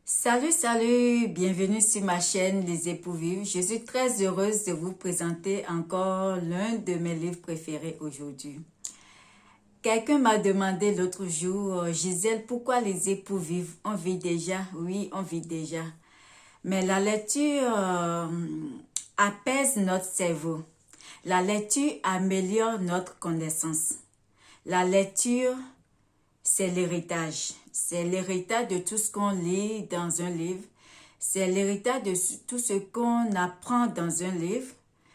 Salut, bienvenue sur ma chaîne Les Époux Vivent. Je suis très heureuse de vous présenter encore l'un de mes livres préférés aujourd'hui. Quelqu'un m'a demandé l'autre jour, Gisèle, pourquoi les époux vivent? On vit déjà? Oui, on vit déjà. Mais la lecture apaise notre cerveau. La lecture améliore notre connaissance. La lecture, c'est l'héritage. C'est l'héritage de tout ce qu'on lit dans un livre. C'est l'héritage de tout ce qu'on apprend dans un livre.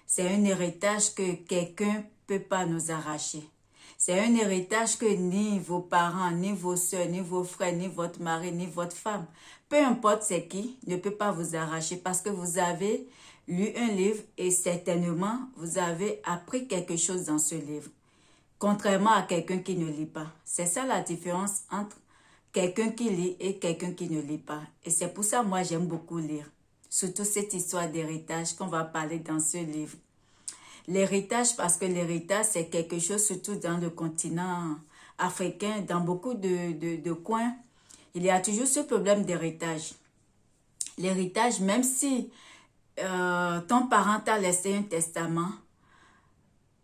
C'est un héritage que quelqu'un ne peut pas nous arracher. C'est un héritage que ni vos parents, ni vos soeurs, ni vos frères, ni votre mari, ni votre femme, peu importe c'est qui, ne peut pas vous arracher parce que vous avez lu un livre et certainement vous avez appris quelque chose dans ce livre. Contrairement à quelqu'un qui ne lit pas. C'est ça la différence entre quelqu'un qui lit et quelqu'un qui ne lit pas. Et c'est pour ça moi j'aime beaucoup lire. Surtout cette histoire d'héritage qu'on va parler dans ce livre. L'héritage, parce que l'héritage c'est quelque chose, surtout dans le continent africain, dans beaucoup de coins, il y a toujours ce problème d'héritage. L'héritage, même si ton parent t'a laissé un testament,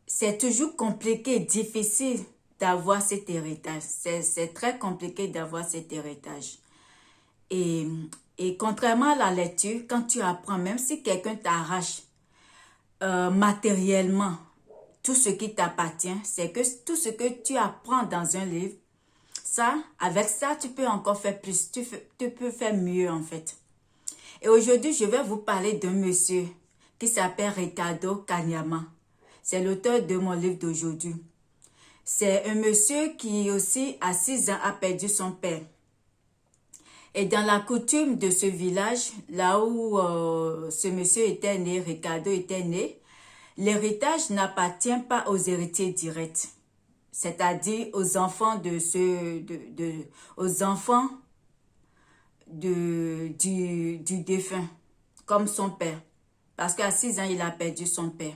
c'est toujours compliqué, difficile d'avoir cet héritage. C'est très compliqué d'avoir cet héritage. Et, et contrairement à la lecture, quand tu apprends, même si quelqu'un t'arrache matériellement tout ce qui t'appartient, c'est que tout ce que tu apprends dans un livre, ça, avec ça, tu peux encore faire plus, tu peux faire mieux en fait. Et aujourd'hui, je vais vous parler d'un monsieur qui s'appelle Ricardo Kanyama. C'est l'auteur de mon livre d'aujourd'hui. C'est un monsieur qui aussi, à 6 ans, a perdu son père. Et dans la coutume de ce village, là où ce monsieur était né, Ricardo était né, l'héritage n'appartient pas aux héritiers directs. C'est-à-dire aux enfants du défunt, comme son père. Parce qu'à 6 ans, il a perdu son père.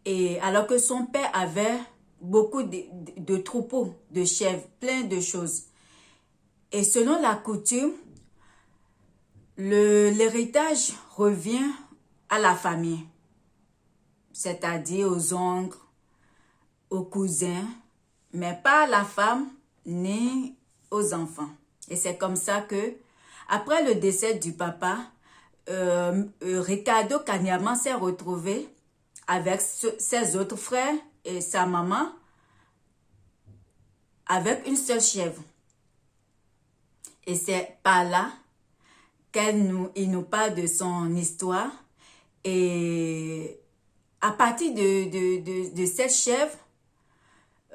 Et alors que son père avait beaucoup de troupeaux, de chèvres, plein de choses. Et selon la coutume, l'héritage revient à la famille. C'est-à-dire aux oncles, aux cousins, mais pas à la femme ni aux enfants. Et c'est comme ça que, après le décès du papa, Ricardo Kanyama s'est retrouvé avec ses autres frères et sa maman avec une seule chèvre. Et c'est par là il nous parle de son histoire. Et à partir de cette chèvre,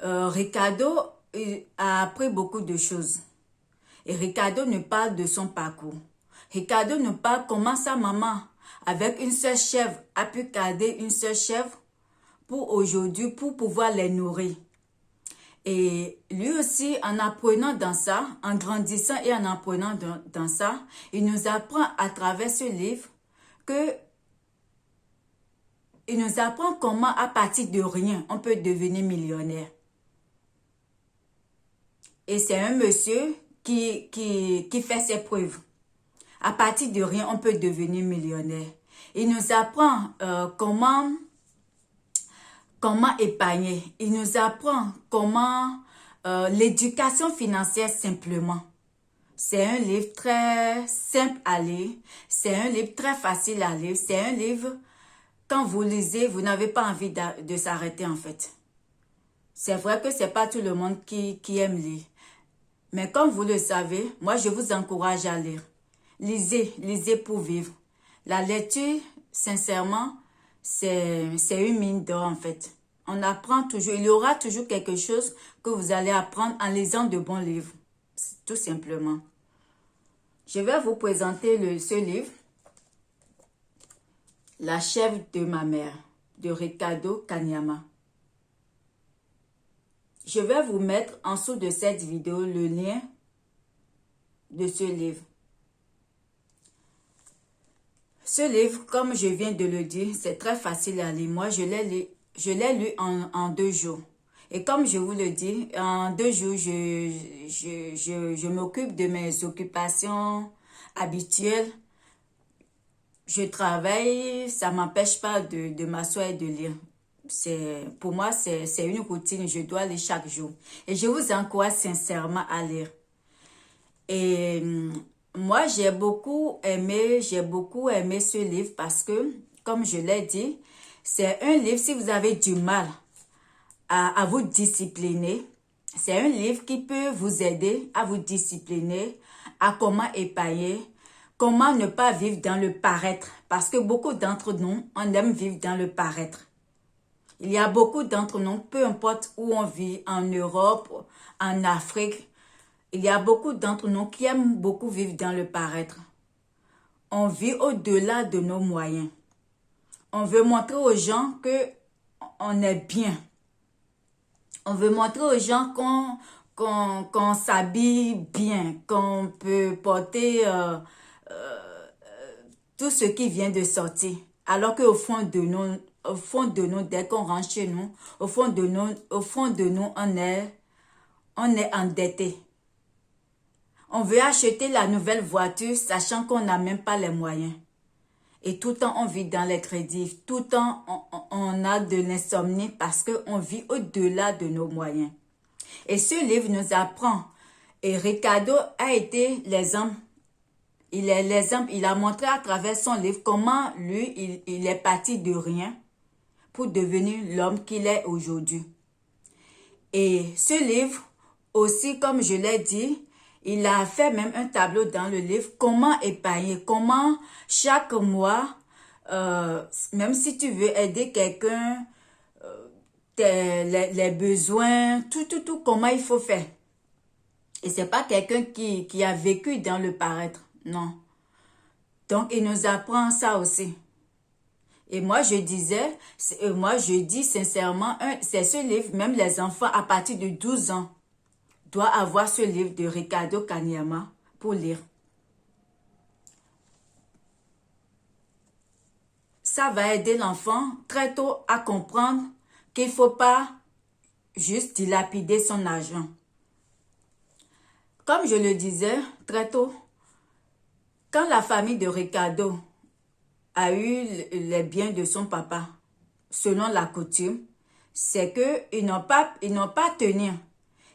Ricardo a appris beaucoup de choses. Et Ricardo nous parle de son parcours. Ricardo nous parle comment sa maman, avec une seule chèvre, a pu garder une seule chèvre pour aujourd'hui, pour pouvoir les nourrir. Et lui aussi, en apprenant dans ça, en grandissant et en apprenant dans ça, il nous apprend à travers ce livre il nous apprend comment, à partir de rien, on peut devenir millionnaire. Et c'est un monsieur qui fait ses preuves. À partir de rien, on peut devenir millionnaire. Il nous apprend comment épargner. Il nous apprend comment l'éducation financière simplement. C'est un livre très simple à lire. C'est un livre très facile à lire. C'est un livre, quand vous lisez, vous n'avez pas envie de s'arrêter en fait. C'est vrai que ce n'est pas tout le monde qui aime lire. Mais comme vous le savez, moi je vous encourage à lire. Lisez pour vivre. La lecture, sincèrement, c'est une mine d'or en fait. On apprend toujours, il y aura toujours quelque chose que vous allez apprendre en lisant de bons livres. Tout simplement. Je vais vous présenter ce livre, La chèvre de ma mère, de Ricardo Kanyama. Je vais vous mettre en dessous de cette vidéo le lien de ce livre. Ce livre, comme je viens de le dire, c'est très facile à lire. Moi, je l'ai lu en 2 jours. Et comme je vous le dis, en 2 jours, je m'occupe de mes occupations habituel. Je travaille, ça ne m'empêche pas de m'asseoir et de lire. Pour moi, c'est une routine, je dois lire chaque jour. Et je vous encourage sincèrement à lire. Et moi, j'ai beaucoup aimé ce livre parce que, comme je l'ai dit, c'est un livre, si vous avez du mal à vous discipliner, c'est un livre qui peut vous aider à vous discipliner, à comment épargner, comment ne pas vivre dans le paraître. Parce que beaucoup d'entre nous, on aime vivre dans le paraître. Il y a beaucoup d'entre nous, peu importe où on vit, en Europe, en Afrique, il y a beaucoup d'entre nous qui aiment beaucoup vivre dans le paraître. On vit au-delà de nos moyens. On veut montrer aux gens qu'on est bien. On veut montrer aux gens qu'on s'habille bien, qu'on peut porter tout ce qui vient de sortir. Alors qu'au fond de nous, dès qu'on rentre chez nous, au fond de nous, on est endetté. On veut acheter la nouvelle voiture, sachant qu'on n'a même pas les moyens. Et tout le temps, on vit dans les crédits. Tout le temps, on a de l'insomnie parce qu'on vit au-delà de nos moyens. Et ce livre nous apprend. Et Ricardo a été l'exemple. Il est l'exemple. Il a montré à travers son livre comment lui, il est parti de rien pour devenir l'homme qu'il est aujourd'hui. Et ce livre, aussi, comme je l'ai dit, il a fait même un tableau dans le livre, comment épargner, comment chaque mois, même si tu veux aider quelqu'un, les besoins, tout, comment il faut faire. Et c'est pas quelqu'un qui a vécu dans le paraître, non. Donc, il nous apprend ça aussi. Et moi, je dis sincèrement, c'est ce livre, même les enfants à partir de 12 ans, doit avoir ce livre de Ricardo Kaniyama pour lire. Ça va aider l'enfant très tôt à comprendre qu'il ne faut pas juste dilapider son argent. Comme je le disais très tôt, quand la famille de Ricardo a eu les biens de son papa, selon la coutume, c'est qu'ils n'ont pas tenu.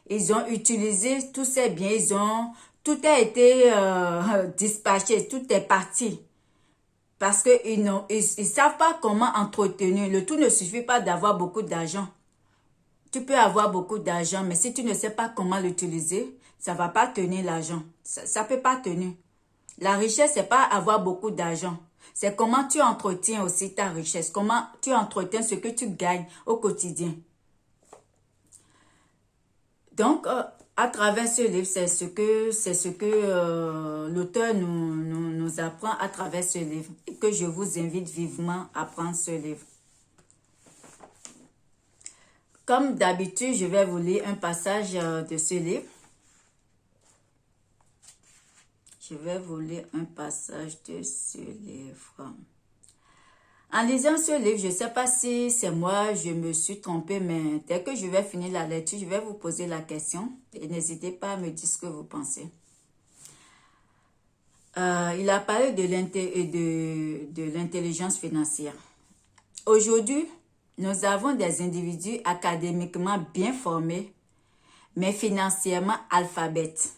Ils ont utilisé tous ces biens, tout a été dispatché, tout est parti. Parce qu'ils ne savent pas comment entretenir. Le tout ne suffit pas d'avoir beaucoup d'argent. Tu peux avoir beaucoup d'argent, mais si tu ne sais pas comment l'utiliser, ça ne va pas tenir l'argent. Ça ne peut pas tenir. La richesse, ce n'est pas avoir beaucoup d'argent. C'est comment tu entretiens aussi ta richesse, comment tu entretiens ce que tu gagnes au quotidien. Donc, à travers ce livre, c'est ce que l'auteur nous apprend à travers ce livre et que je vous invite vivement à prendre ce livre. Comme d'habitude, je vais vous lire un passage de ce livre. Je vais vous lire un passage de ce livre. En lisant ce livre, je ne sais pas si c'est moi, je me suis trompée, mais dès que je vais finir la lecture, je vais vous poser la question et n'hésitez pas à me dire ce que vous pensez. Il a parlé de l'intelligence financière. Aujourd'hui, nous avons des individus académiquement bien formés, mais financièrement alphabètes.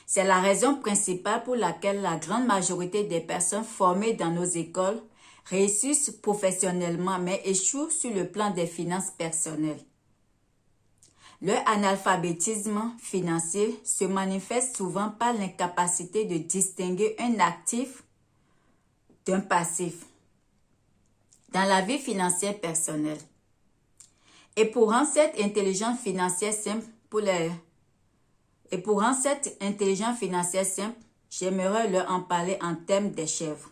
C'est la raison principale pour laquelle la grande majorité des personnes formées dans nos écoles réussissent professionnellement, mais échouent sur le plan des finances personnelles. Leur analphabétisme financier se manifeste souvent par l'incapacité de distinguer un actif d'un passif dans la vie financière personnelle. Et pour rendre cette intelligence financière simple j'aimerais leur en parler en termes des chèvres.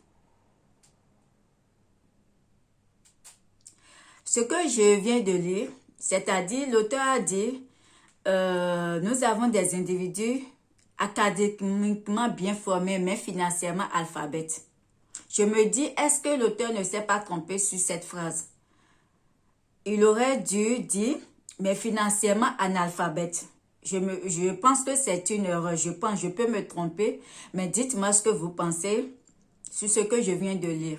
Ce que je viens de lire, c'est-à-dire l'auteur a dit, nous avons des individus académiquement bien formés, mais financièrement alphabètes. Je me dis, est-ce que l'auteur ne s'est pas trompé sur cette phrase? Il aurait dû dire, mais financièrement analphabète. Je pense que c'est une erreur. Je peux me tromper, mais dites-moi ce que vous pensez sur ce que je viens de lire.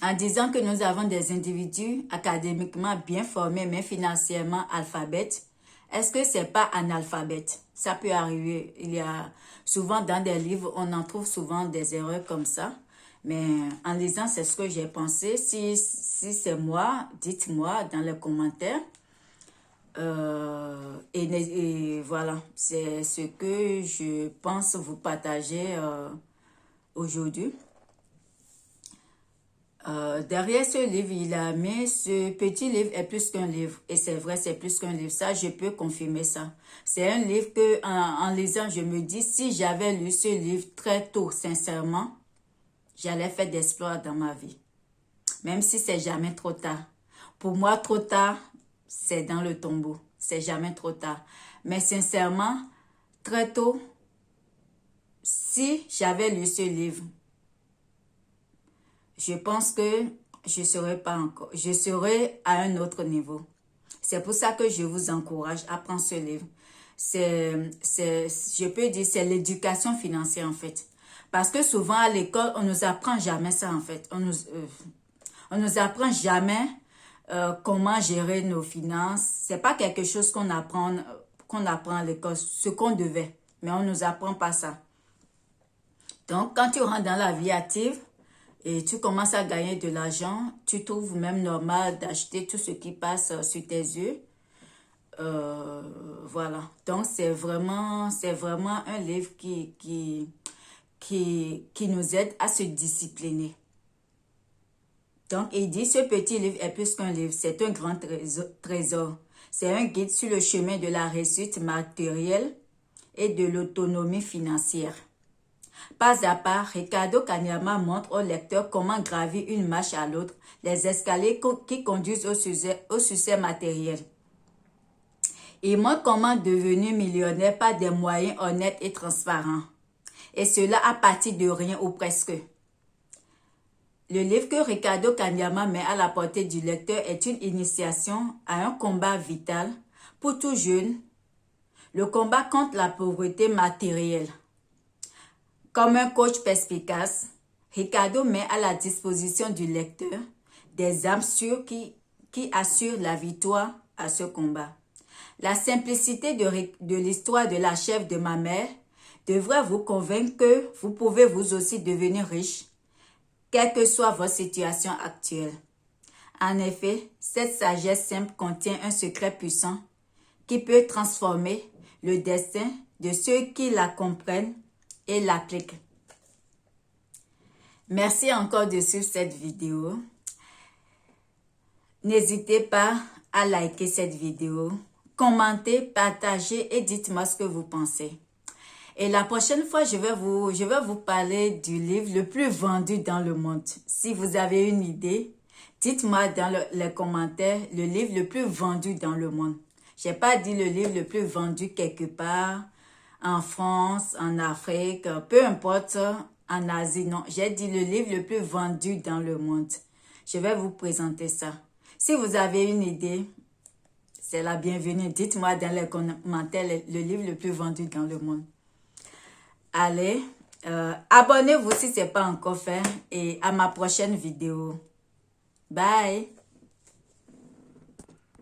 En disant que nous avons des individus académiquement bien formés, mais financièrement alphabètes, est-ce que c'est pas analphabète? Ça peut arriver. Il y a souvent dans des livres, on en trouve souvent des erreurs comme ça. Mais en lisant, c'est ce que j'ai pensé. Si c'est moi, dites-moi dans les commentaires. Et voilà, c'est ce que je pense vous partager aujourd'hui. Derrière ce livre, il a mis ce petit livre est plus qu'un livre. Et c'est vrai, c'est plus qu'un livre. Ça, je peux confirmer ça. C'est un livre que, en lisant, je me dis, si j'avais lu ce livre très tôt, sincèrement, j'allais faire des exploits dans ma vie. Même si c'est jamais trop tard. Pour moi, trop tard, c'est dans le tombeau. C'est jamais trop tard. Mais sincèrement, très tôt, si j'avais lu ce livre, je pense que je serais à un autre niveau. C'est pour ça que je vous encourage à prendre ce livre. Je peux dire, c'est l'éducation financière en fait. Parce que souvent à l'école, on nous apprend jamais ça en fait. On nous apprend jamais comment gérer nos finances. C'est pas quelque chose qu'on apprend à l'école, ce qu'on devait. Mais on nous apprend pas ça. Donc, quand tu rentres dans la vie active et tu commences à gagner de l'argent, tu trouves même normal d'acheter tout ce qui passe sur tes yeux. Voilà. Donc, c'est vraiment un livre qui nous aide à se discipliner. Donc, il dit, ce petit livre est plus qu'un livre, c'est un grand trésor. C'est un guide sur le chemin de la réussite matérielle et de l'autonomie financière. Pas à pas, Ricardo Kanyama montre au lecteur comment gravir une marche à l'autre, les escaliers qui conduisent au succès matériel. Il montre comment devenir millionnaire par des moyens honnêtes et transparents. Et cela à partir de rien ou presque. Le livre que Ricardo Kanyama met à la portée du lecteur est une initiation à un combat vital pour tout jeune, le combat contre la pauvreté matérielle. Comme un coach perspicace, Ricardo met à la disposition du lecteur des armes sûres qui assurent la victoire à ce combat. La simplicité de l'histoire de la chef de ma mère devrait vous convaincre que vous pouvez vous aussi devenir riche, quelle que soit votre situation actuelle. En effet, cette sagesse simple contient un secret puissant qui peut transformer le destin de ceux qui la comprennent et l'appliquent. Merci encore de suivre cette vidéo. N'hésitez pas à liker cette vidéo, commentez, partagez et dites-moi ce que vous pensez. Et la prochaine fois, je vais vous parler du livre le plus vendu dans le monde. Si vous avez une idée, dites-moi dans les commentaires le livre le plus vendu dans le monde. Je n'ai pas dit le livre le plus vendu quelque part, en France, en Afrique, peu importe, en Asie. Non, j'ai dit le livre le plus vendu dans le monde. Je vais vous présenter ça. Si vous avez une idée, c'est la bienvenue. Dites-moi dans les commentaires le livre le plus vendu dans le monde. Allez, abonnez-vous si ce n'est pas encore fait et à ma prochaine vidéo. Bye!